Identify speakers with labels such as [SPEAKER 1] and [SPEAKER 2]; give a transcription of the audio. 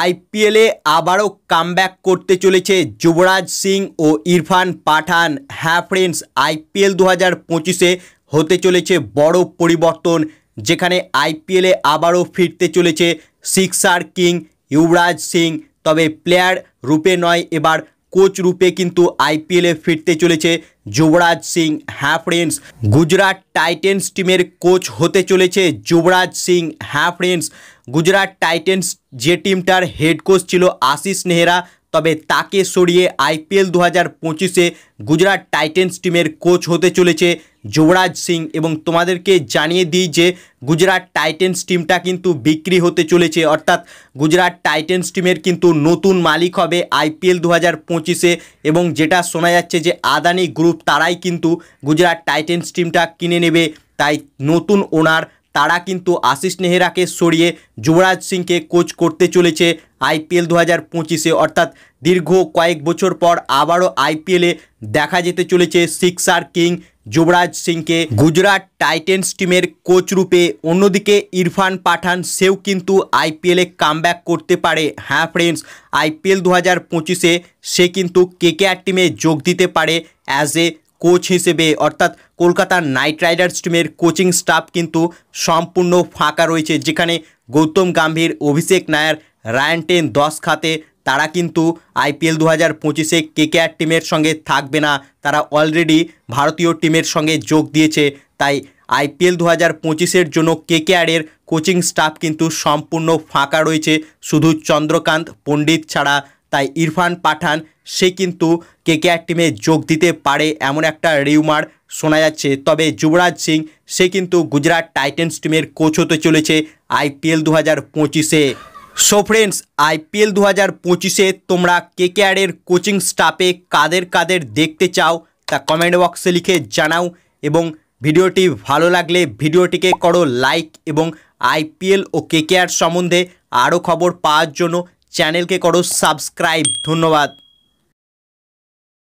[SPEAKER 1] আইপিএলে আবারও কামব্যাক করতে চলেছে যুবরাজ সিং ও ইরফান পাঠান। হ্যাঁ ফ্রেন্ডস, আইপিএল 2025-এ হতে চলেছে বড় পরিবর্তন, যেখানে আইপিএলে আবারও ফিরতে চলেছে সিক্সার কিং যুবরাজ সিং। তবে প্লেয়ার রূপে নয়, এবার কোচ রূপে কিন্তু আইপিএলে ফিরতে চলেছে যুবরাজ সিং। হ্যাঁ ফ্রেন্ডস, গুজরাট টাইটেন্স টিমের কোচ হতে চলেছে যুবরাজ সিং। হ্যাঁ ফ্রেন্ডস, গুজরাট টাইটেন্স যে টিমটার হেড কোচ ছিল আশিস নেহরা, তবে তাকে সরিয়ে আইপিএল 2025-এ গুজরাট টাইটেন্স টিমের কোচ হতে চলেছে যুবরাজ সিং। এবং তোমাদেরকে জানিয়ে দিই যে গুজরাট টাইটেন্স টিমটা কিন্তু বিক্রি হতে চলেছে, অর্থাৎ গুজরাট টাইটেন্স টিমের কিন্তু নতুন মালিক হবে আইপিএল 2025-এ। এবং যেটা শোনা যাচ্ছে যে আদানি গ্রুপ তারাই কিন্তু গুজরাট টাইটেন্স টিমটা কিনে নেবে। তাই নতুন ওনার তারা কিন্তু আশিস নেহরাকে সরিয়ে যুবরাজ সিংকে কোচ করতে চলেছে আইপিএল 2025-এ, অর্থাৎ দীর্ঘ কয়েক বছর পর আবারও আইপিএলে দেখা যেতে চলেছে সিক্সার কিং যুবরাজ সিংকে গুজরাট টাইটেন্স টিমের কোচ রূপে। অন্যদিকে ইরফান পাঠান, সেও কিন্তু আইপিএলে কামব্যাক করতে পারে। হ্যাঁ ফ্রেন্ডস, আইপিএল 2025-এ সে কিন্তু কেকেআর টিমে যোগ দিতে পারে অ্যাজ এ কোচ হিসেবে, অর্থাৎ কলকাতা নাইট রাইডার্স টিমের কোচিং স্টাফ কিন্তু সম্পূর্ণ ফাঁকা রয়েছে, যেখানে গৌতম গম্ভীর, অভিষেক নায়ার, রায়ান টেন, দশ খাতে তারা কিন্তু আইপিএল 2025-এ কেকেআর টিমের সঙ্গে থাকবে না। তারা অলরেডি ভারতীয় টিমের সঙ্গে যোগ দিয়েছে। তাই আইপিএল 2025-এর জন্য কেকেআরের কোচিং স্টাফ কিন্তু সম্পূর্ণ ফাঁকা রয়েছে, শুধু চন্দ্রকান্ত পণ্ডিত ছাড়া। তাই ইরফান পাঠান সে কিন্তু কেকেআর টিমে যোগ দিতে পারে, এমন একটা রিউমার শোনা যাচ্ছে। তবে যুবরাজ সিং সে কিন্তু গুজরাট টাইটেন্স টিমের কোচ হতে চলেছে আইপিএল 2025-এ। সো ফ্রেন্ডস, আইপিএল 2025-এ তোমরা কেকেআরের কোচিং স্টাফে কাদের কাদের দেখতে চাও তা কমেন্ট বক্সে লিখে জানাও। এবং ভিডিওটি ভালো লাগলে ভিডিওটিকে করো লাইক, এবং আইপিএল ও কেকেআর সম্বন্ধে আরও খবর পাওয়ার জন্য চ্যানেলকে করো সাবস্ক্রাইব। ধন্যবাদ।